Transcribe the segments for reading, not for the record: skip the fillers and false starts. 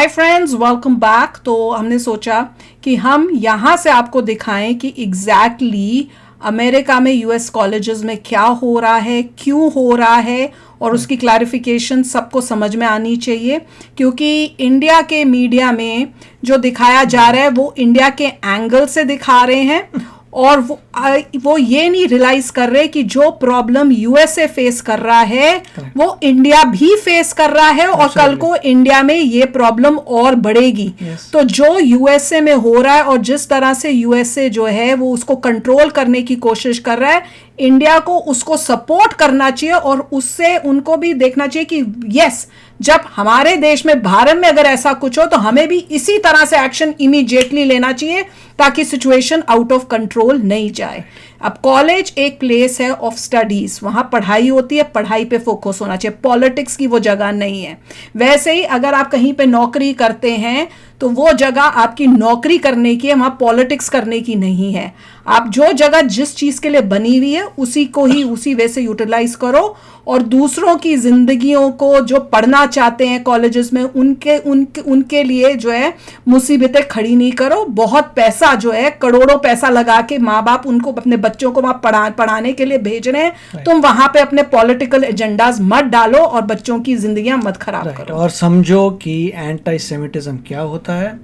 Hi friends, welcome back. तो हमने सोचा कि हम यहाँ से आपको दिखाएं कि एग्जैक्टली अमेरिका में यूएस कॉलेजेस में क्या हो रहा है, क्यों हो रहा है, और उसकी क्लैरिफिकेशन सबको समझ में आनी चाहिए। क्योंकि इंडिया के मीडिया में जो दिखाया जा रहा है वो इंडिया के एंगल से दिखा रहे हैं, और वो ये नहीं रियलाइज कर रहे कि जो प्रॉब्लम यूएसए फेस कर रहा है वो इंडिया भी फेस कर रहा है, और कल को इंडिया में ये प्रॉब्लम और बढ़ेगी। तो जो यूएसए में हो रहा है और जिस तरह से यूएसए जो है वो उसको कंट्रोल करने की कोशिश कर रहा है, इंडिया को उसको सपोर्ट करना चाहिए, और उससे उनको भी देखना चाहिए कि यस, जब हमारे देश में भारत में अगर ऐसा कुछ हो तो हमें भी इसी तरह से एक्शन इमीडिएटली लेना चाहिए ताकि सिचुएशन आउट ऑफ कंट्रोल नहीं जाए। अब कॉलेज एक प्लेस है ऑफ स्टडीज, वहां पढ़ाई होती है, पढ़ाई पे फोकस होना चाहिए, पॉलिटिक्स की वो जगह नहीं है। वैसे ही अगर आप कहीं पे नौकरी करते हैं तो वो जगह आपकी नौकरी करने की है, वहां पॉलिटिक्स करने की नहीं है। आप जो जगह जिस चीज के लिए बनी हुई है उसी को ही उसी वे से यूटिलाइज करो, और दूसरों की जिंदगियों को जो पढ़ना चाहते हैं कॉलेजेस में उनके लिए जो है मुसीबतें खड़ी नहीं करो। बहुत पैसा जो है, करोड़ों पैसा लगा के माँ बाप उनको अपने बच्चों को वहां पढ़ाने के लिए भेज रहे हैं। तुम वहां पे अपने पॉलिटिकल एजेंडाज मत डालो और बच्चों की जिंदगियां मत खराब करो। और समझो कि एंटी सेमिटिज्म क्या होता है।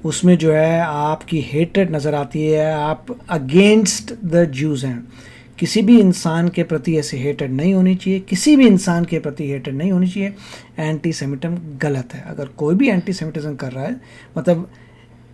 उसमें जो है आपकी हेट्रेड नज़र आती है, आप अगेंस्ट द ज्यूज़ हैं। किसी भी इंसान के प्रति ऐसी हेट्रेड नहीं होनी चाहिए, किसी भी इंसान के प्रति हेट्रेड नहीं होनी चाहिए। एंटी सेमिटिज्म गलत है। अगर कोई भी एंटी सेमिटिज्म कर रहा है, मतलब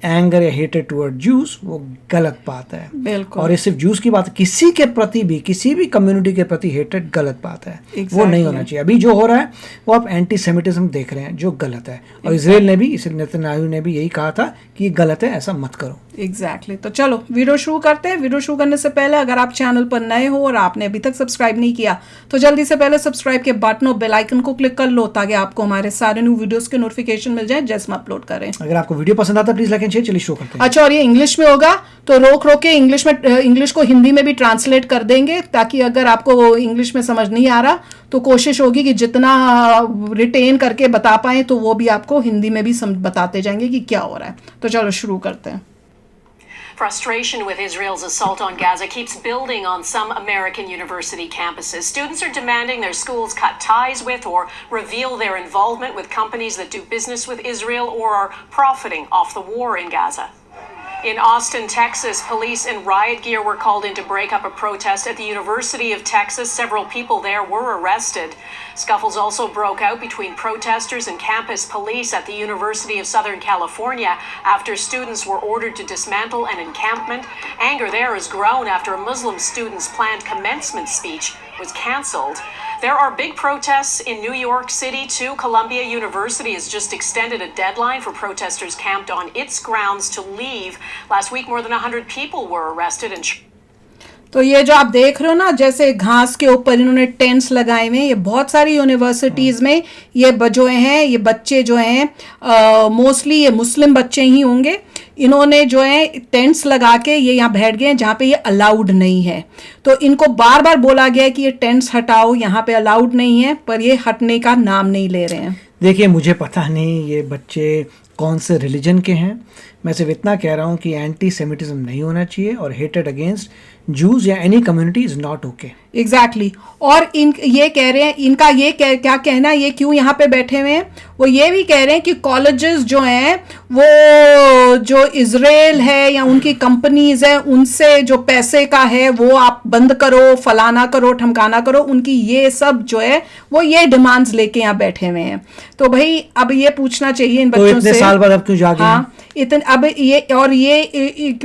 एंगर या हेटेड टुवर्ड जूस, वो गलत बात है। बिल्कुल। और ये सिर्फ जूस की बात है, किसी के प्रति भी, किसी भी कम्युनिटी के प्रति हेटेड गलत बात है। वो नहीं होना चाहिए। अभी जो हो रहा है वो आप एंटी सेमिटिज्म देख रहे हैं, जो गलत है। और इसराइल ने भी, इसराइल नेतन्याहू ने भी यही कहा था कि ये गलत है, ऐसा मत करो। एग्जैक्टली। तो चलो वीडियो शुरू करते हैं। वीडियो शुरू करने से पहले अगर आप चैनल पर नए हो और आपने अभी तक सब्सक्राइब नहीं किया तो जल्दी से पहले सब्सक्राइब के बटन और बेल आइकन को क्लिक कर लो ताकि आपको हमारे सारे न्यू वीडियोस के नोटिफिकेशन मिल जाए जैसे हम अपलोड करें। अगर आपको वीडियो पसंद आता है प्लीज लाइक एंड शेयर। चलिए शुरू करते हैं। अच्छा, और ये इंग्लिश में होगा तो रोक के इंग्लिश को हिंदी में भी ट्रांसलेट कर देंगे, ताकि अगर आपको इंग्लिश में समझ नहीं आ रहा तो कोशिश होगी कि जितना रिटेन करके बता पाए तो वो भी आपको हिंदी में भी बताते जाएंगे कि क्या हो रहा है। तो चलो शुरू करते हैं। Frustration with Israel's assault on Gaza keeps building on some American university campuses. Students are demanding their schools cut ties with or reveal their involvement with companies that do business with Israel or are profiting off the war in Gaza. In Austin, Texas, police in riot gear were called in to break up a protest at the University of Texas. Several people there were arrested. Scuffles also broke out between protesters and campus police at the University of Southern California after students were ordered to dismantle an encampment. Anger there has grown after a Muslim student's planned commencement speech was cancelled. There are big protests in New York City too. Columbia University has just extended a deadline for protesters camped on its grounds to leave. Last week, more than 100 people were arrested and तो ये जो आप देख रहे हो ना, जैसे घास के ऊपर इन्होंने टेंट्स लगाए हुए हैं, ये बहुत सारी यूनिवर्सिटीज़ में ये जो हैं, ये बच्चे जो हैं मोस्टली ये मुस्लिम बच्चे ही होंगे। इन्होंने जो है टेंट्स लगा के ये यहाँ बैठ गए हैं जहाँ पे ये अलाउड नहीं है। तो इनको बार बार बोला गया है कि ये टेंट्स हटाओ, यहाँ पे अलाउड नहीं है, पर ये हटने का नाम नहीं ले रहे हैं। देखिए, मुझे पता नहीं ये बच्चे कौन से रिलीजन के हैं। मैं सिर्फ इतना कह रहा हूँ कि एंटी सेमिटिज्म नहीं होना चाहिए, और हेटेड अगेंस्ट जूज या any community is not okay. Exactly. और ये कह रहे हैं, इनका ये क्या कहना है, ये क्यों यहाँ पे बैठे हुए हैं, वो ये भी कह रहे हैं कि कॉलेजेस जो हैं वो जो इजराइल है या उनकी कंपनीज है उनसे जो पैसे का है वो आप बंद करो, फलाना करो, ठमकाना करो। उनकी ये सब जो है वो ये डिमांड्स लेके यहाँ बैठे हुए हैं। तो भाई अब ये पूछना चाहिए इन बच्चों से, इतने साल बाद अब क्यों जागे? हाँ, इतने अब ये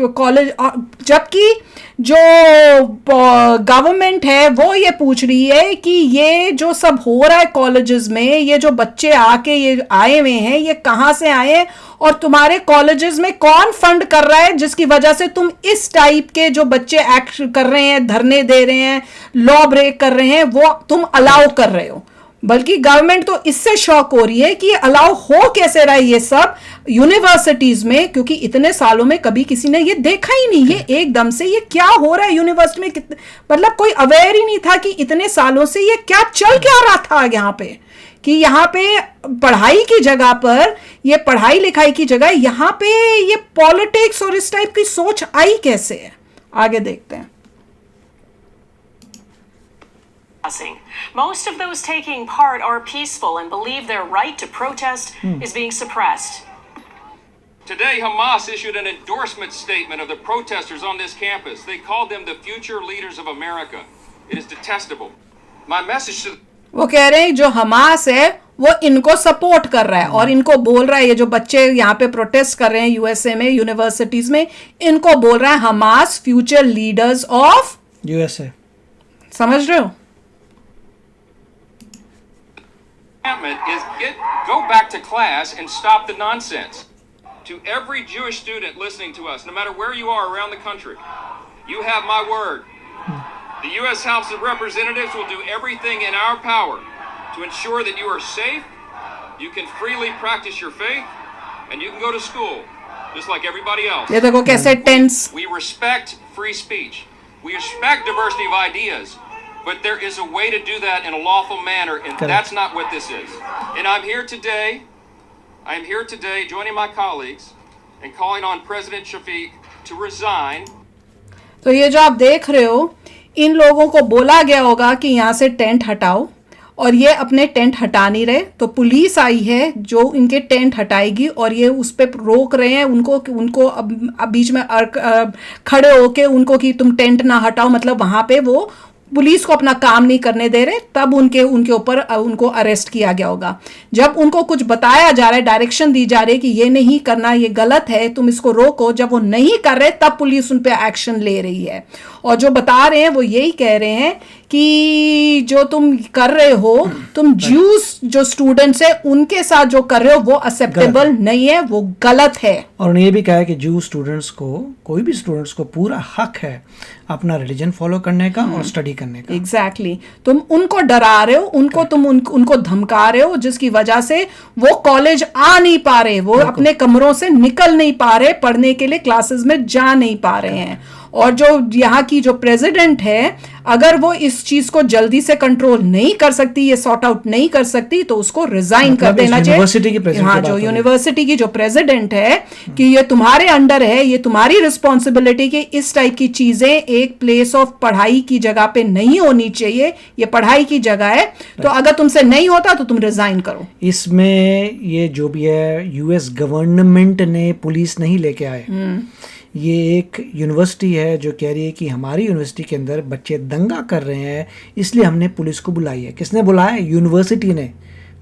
कॉलेज, जबकि जो गवर्नमेंट है वो ये पूछ रही है कि ये जो सब हो रहा है कॉलेजेस में, ये जो बच्चे आके ये आए हुए हैं ये कहाँ से आए हैं, और तुम्हारे कॉलेजेस में कौन फंड कर रहा है जिसकी वजह से तुम इस टाइप के जो बच्चे एक्ट कर रहे हैं, धरने दे रहे हैं, लॉ ब्रेक कर रहे हैं, वो तुम अलाउ कर रहे हो। बल्कि गवर्नमेंट तो इससे शॉक हो रही है कि अलाउ हो कैसे रहा है ये सब यूनिवर्सिटीज में, क्योंकि इतने सालों में कभी किसी ने ये देखा ही नहीं। ये एकदम से ये क्या हो रहा है यूनिवर्सिटी में, मतलब कोई अवेयर ही नहीं था कि इतने सालों से ये क्या चल क्या रहा था यहाँ पे, कि यहाँ पे पढ़ाई की जगह पर, ये पढ़ाई लिखाई की जगह यहाँ पे ये पॉलिटिक्स और इस टाइप की सोच आई कैसे है। आगे देखते हैं। Most of those taking part are peaceful and believe their right to protest is being suppressed. Today, Hamas issued an endorsement statement of the protesters on this campus. They called them the future leaders of America. It is detestable. My message to वो कह रहे हैं जो Hamas है वो इनको support कर रहा है और इनको बोल रहा है, ये जो बच्चे यहाँ पे प्रोटेस्ट कर रहे हैं यूएसए में यूनिवर्सिटीज में, इनको बोल रहा है Hamas future leaders of USA. समझ रहे हो? is go back to class and stop the nonsense. To every Jewish student listening to us, no matter where you are around the country, you have my word. The U.S. House of Representatives will do everything in our power to ensure that you are safe, you can freely practice your faith, and you can go to school just like everybody else. ये देखो कैसे tense. We respect free speech. We respect diversity of ideas. But there is a way to do that in a lawful manner, and Correct. that's not what this is. And I'm here today joining my colleagues and calling on President Shafiq to resign. तो ये जो आप देख रहे हो, इन लोगों को बोला गया होगा कि यहाँ से टेंट हटाओ, और ये अपने टेंट हटा नहीं रहे, तो पुलिस आई है जो इनके टेंट हटाएगी और ये उस पर रोक रहे हैं उनको अब बीच में खड़े होके उनको कि तुम टेंट ना हटाओ, मतलब वहाँ पे वो पुलिस को अपना काम नहीं करने दे रहे, तब उनके ऊपर उनको अरेस्ट किया गया होगा। जब उनको कुछ बताया जा रहा है, डायरेक्शन दी जा रही है कि ये नहीं करना, ये गलत है, तुम इसको रोको, जब वो नहीं कर रहे तब पुलिस उन पे एक्शन ले रही है। और जो बता रहे हैं वो यही कह रहे हैं कि जो तुम कर रहे हो, तुम ज्यूस जो स्टूडेंट्स है उनके साथ जो कर रहे हो वो एक्सेप्टेबल नहीं है, वो गलत है। और ये भी कहा है कि ज्यू स्टूडेंट्स को, कोई भी स्टूडेंट्स को पूरा हक है अपना रिलीजन फॉलो करने का और स्टडी करने का। एग्जैक्टली तुम उनको डरा रहे हो, उनको धमका रहे हो, जिसकी वजह से वो कॉलेज आ नहीं पा रहे, वो अपने कमरों से निकल नहीं पा रहे, पढ़ने के लिए क्लासेस में जा नहीं पा रहे हैं। और जो यहाँ की जो प्रेसिडेंट है, अगर वो इस चीज को जल्दी से कंट्रोल नहीं कर सकती, ये सॉर्ट आउट नहीं कर सकती, तो उसको रिजाइन कर देना चाहिए। हाँ, जो यूनिवर्सिटी की जो प्रेसिडेंट है कि ये तुम्हारे अंडर है, ये तुम्हारी रिस्पॉन्सिबिलिटी कि इस टाइप की चीजें एक प्लेस ऑफ पढ़ाई की जगह पे नहीं होनी चाहिए, ये पढ़ाई की जगह है, तो अगर तुमसे नहीं होता तो तुम रिजाइन करो। इसमें ये जो भी है यूएस गवर्नमेंट ने पुलिस नहीं लेके आए, ये एक यूनिवर्सिटी है जो कह रही है कि हमारी यूनिवर्सिटी के अंदर बच्चे दंगा कर रहे हैं, इसलिए हमने पुलिस को बुलाई है। किसने बुलाया? यूनिवर्सिटी ने,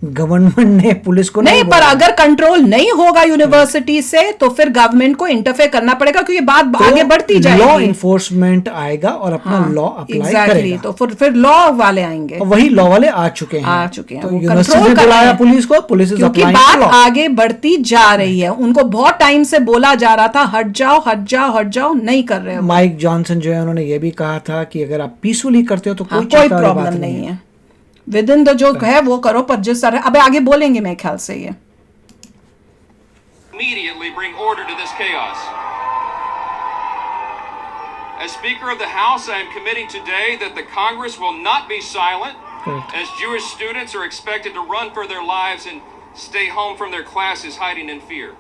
गवर्नमेंट ने पुलिस को नहीं। पर अगर कंट्रोल नहीं होगा यूनिवर्सिटी से तो फिर गवर्नमेंट को इंटरफेयर करना पड़ेगा, क्योंकि बात तो आगे बढ़ती जाएगी। लॉ इन्फोर्समेंट आएगा और अपना लॉ अप्लाई करेगा, तो फिर लॉ वाले आएंगे, और वही लॉ वाले आ चुके हैं। तो यूनिवर्सिटी ने बुलाया पुलिस को, पुलिस इज क्योंकि बात आगे बढ़ती जा रही है। उनको बहुत टाइम से बोला जा रहा था हट जाओ हट जाओ हट जाओ, नहीं कर रहे हो। माइक जॉनसन जो है उन्होंने ये भी कहा था कि अगर आप पीसफुली करते हो तो कोई प्रॉब्लम नहीं है, विद इन द जो है वो करो, पर जिस तरह अब आगे बोलेंगे मेरे ख्याल से ये immediately bring order to this chaos. As Speaker of the House, I am committing today that the Congress will not be silent as Jewish students are expected to run for their lives and stay home from their classes hiding in fear.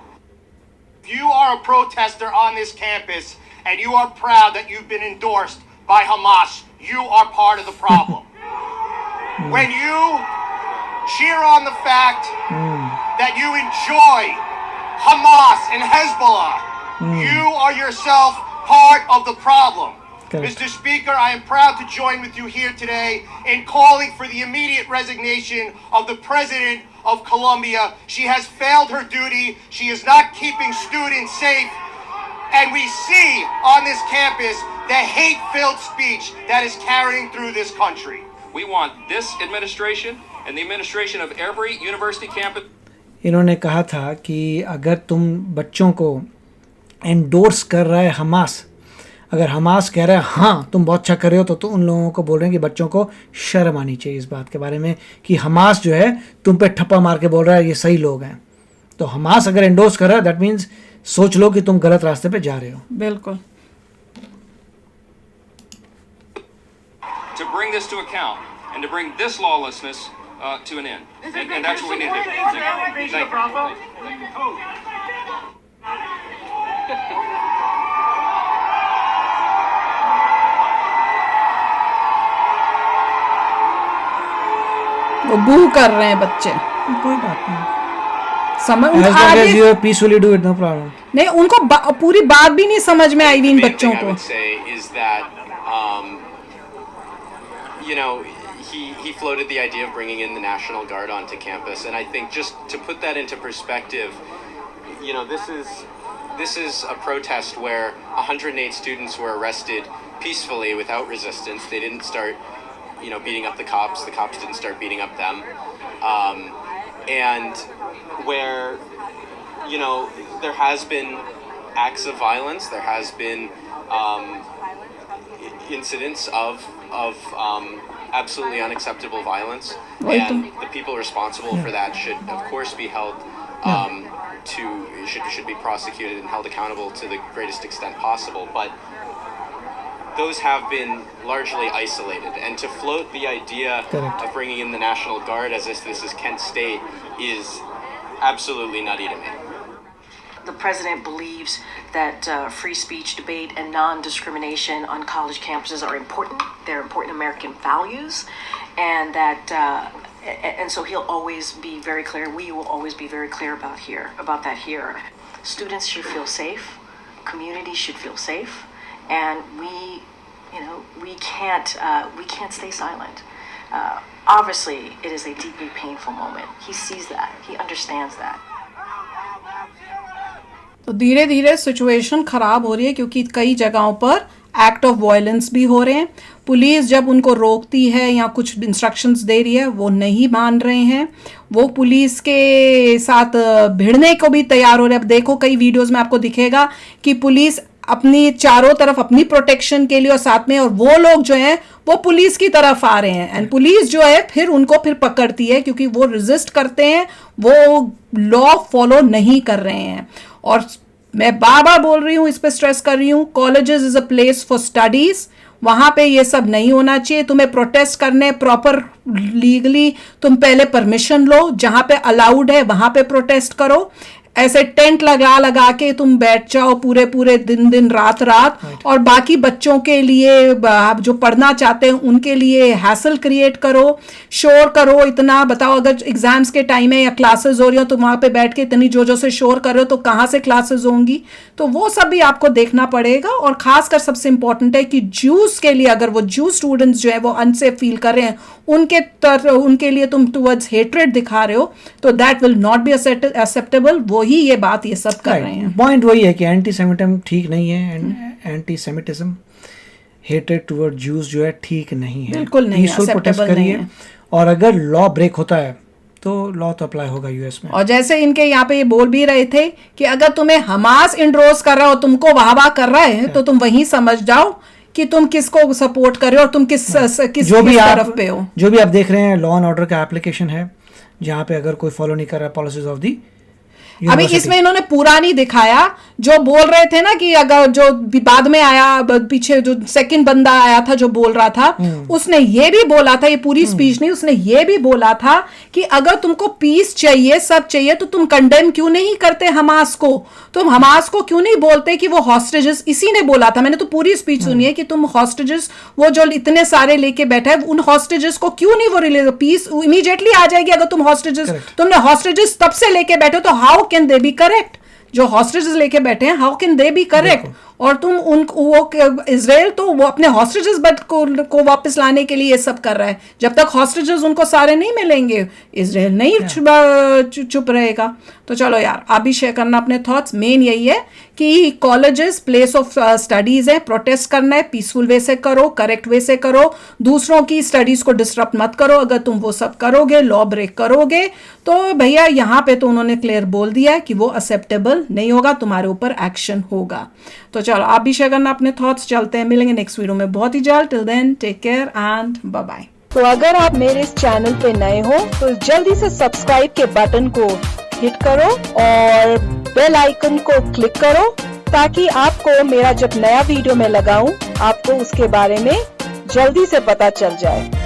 If you are a protester on this campus and you are proud that you've been endorsed by Hamas, you are part of the problem. When you cheer on the fact that you enjoy Hamas and Hezbollah, you are yourself part of the problem. Mr. Speaker, I am proud to join with you here today in calling for the immediate resignation of the President of Colombia. She has failed her duty. She is not keeping students safe. And we see on this campus the hate-filled speech that is carrying through this country. We want this administration and the administration of every university campus. इन्होंने कहा था कि अगर तुम बच्चों को endorse कर रहा है हमास, अगर हमास कह रहा है हाँ तुम बहुत अच्छा कर रहे हो, तो उन लोगों को बोल रहे हैं कि बच्चों को शर्म आनी चाहिए इस बात के बारे में कि हमास जो है तुम पे ठप्पा मार के बोल रहा है ये सही लोग हैं। तो हमास अगर एंडोर्स कर रहा है दैट मीन्स सोच लो कि तुम गलत रास्ते पे जा रहे हो। बिल्कुल। To bring this to account and to bring this lawlessness to an end. And that's what we need to do. Thank you. वो बू कर रहे हैं बच्चे, कोई बात नहीं, समझ as long as आगे you peacefully do it, no problem. नहीं, उनको पूरी बात भी नहीं समझ में आई हुई इन The main बच्चों thing I को। would say is that, you know, he floated the idea of bringing in the National Guard onto campus, and I think just to put that into perspective, you know, this is a protest where 108 students were arrested peacefully without resistance. They didn't start, you know, beating up the cops. The cops didn't start beating up them, and where, you know, there has been acts of violence. There has been incidents of absolutely unacceptable violence, and the people responsible for that should, of course, be held should be prosecuted and held accountable to the greatest extent possible. But those have been largely isolated, and to float the idea Correct. of bringing in the National Guard as if this is Kent State is absolutely nutty to me. The president believes that free speech, debate, and non-discrimination on college campuses are important. They're important American values, and that and so he'll always be very clear. We will always be very clear about that here. Students should feel safe. Communities should feel safe, and we can't stay silent. Obviously, it is a deeply painful moment. He sees that. He understands that. तो धीरे धीरे situation खराब हो रही है क्योंकि कई जगहों पर एक्ट ऑफ वायलेंस भी हो रहे हैं। पुलिस जब उनको रोकती है या कुछ इंस्ट्रक्शंस दे रही है वो नहीं मान रहे हैं, वो पुलिस के साथ भिड़ने को भी तैयार हो रहे हैं। अब देखो कई वीडियोस में आपको दिखेगा कि पुलिस अपनी चारों तरफ अपनी प्रोटेक्शन के लिए और साथ में, और वो लोग जो हैं वो पुलिस की तरफ आ रहे हैं, एंड पुलिस जो है फिर उनको फिर पकड़ती है क्योंकि वो रेजिस्ट करते हैं, वो लॉ फॉलो नहीं कर रहे हैं। और मैं बार बार बोल रही हूँ, इस पे स्ट्रेस कर रही हूँ, colleges is a place for studies, वहां पे ये सब नहीं होना चाहिए। तुम्हें प्रोटेस्ट करने प्रॉपर लीगली तुम पहले परमिशन लो, जहां पे अलाउड है वहां पे प्रोटेस्ट करो। ऐसे टेंट लगा के तुम बैठ जाओ पूरे दिन रात और बाकी बच्चों के लिए जो पढ़ना चाहते हैं उनके लिए हैसल क्रिएट करो, शोर करो इतना। बताओ अगर एग्जाम्स के टाइम है या क्लासेस हो रही हो तो वहां पे बैठ के इतनी जोर से शोर कर रहे हो तो कहाँ से क्लासेस होंगी? तो वो सब भी आपको देखना पड़ेगा। और खासकर सबसे इंपॉर्टेंट है कि जूस के लिए, अगर वो जूस स्टूडेंट्स जो है वो अनसेफ फील कर रहे हैं, उनके लिए तुम टुवर्ड्स हेट्रेड दिखा रहे हो, तो that will not be acceptable. वही ये बात ये सब कर रहे हैं। पॉइंट वही है कि एंटी सेमिटिज्म ठीक नहीं है, and anti Semitism, hatred toward juice जो है ठीक नहीं है। बिल्कुल नहीं, पीसफुल प्रोटेस्ट करिए, और अगर लॉ ब्रेक होता है तो लॉ तो अप्लाई होगा यूएस में। और जैसे इनके यहाँ पे ये बोल भी रहे थे कि अगर तुम्हें हमास इंडोर्स कर रहा हो, तुमको वाह कर रहा है, तो तुम वही समझ जाओ कि तुम किसको सपोर्ट कर रहे हो और तुम किस तरफ पे हो। जो भी आप देख रहे हैं लॉ एंड ऑर्डर का एप्लीकेशन है, जहाँ पे अगर कोई फॉलो नहीं कर रहा पॉलिसीज ऑफ दी। अभी इसमें इन्होंने पूरा नहीं दिखाया, जो बोल रहे थे ना कि अगर जो बाद में आया, पीछे जो सेकंड बंदा आया था जो बोल रहा था, उसने ये भी बोला था, ये पूरी स्पीच नहीं, उसने ये भी बोला था कि अगर तुमको पीस चाहिए, सब चाहिए, तो तुम कंडेम क्यों नहीं करते हमास को? तुम हमास को क्यों नहीं बोलते कि वो हॉस्टेजेस, इसी ने बोला था, मैंने तो पूरी स्पीच सुनी है कि तुम हॉस्टेजेस, वो जो इतने सारे लेके बैठे हैं, उन हॉस्टेजेस को क्यों नहीं वो रिलीज, पीस इमीडिएटली आ जाएगी अगर तुम हॉस्टेजेस, तुमने हॉस्टेजेस तब से लेके बैठे, तो how can they B correct? जो हॉस्टेजेस लेके बैठे हैं, how can they B correct? और तुम वो इजराइल तो वो अपने हॉस्टेजेस को वापस लाने के लिए ये सब कर रहा है। जब तक हॉस्टेजेस उनको सारे नहीं मिलेंगे, इजराइल नहीं चुप रहेगा। तो चलो यार, आप भी शेयर करना अपने थॉट्स। मेन यही है कि कॉलेजेस प्लेस ऑफ स्टडीज है, प्रोटेस्ट करना है, पीसफुल वे से करो, करेक्ट वे से करो, दूसरों की स्टडीज को डिस्टर्ब मत करो। अगर तुम वो सब करोगे, लॉ ब्रेक करोगे, तो भैया यहाँ पे तो उन्होंने क्लियर बोल दिया है कि वो एक्सेप्टेबल नहीं होगा, तुम्हारे ऊपर एक्शन होगा। तो चलो आप भी शेयर करना अपने थॉट्स। चलते हैं, मिलेंगे नेक्स्ट वीडियो में बहुत ही जल्द। Till then take care and bye bye. तो अगर आप मेरे इस चैनल पे नए हो तो जल्दी से सब्सक्राइब के बटन को हिट करो और बेल आइकन को क्लिक करो ताकि आपको मेरा जब नया वीडियो मैं लगाऊं आपको उसके बारे में जल्दी से पता चल जाए।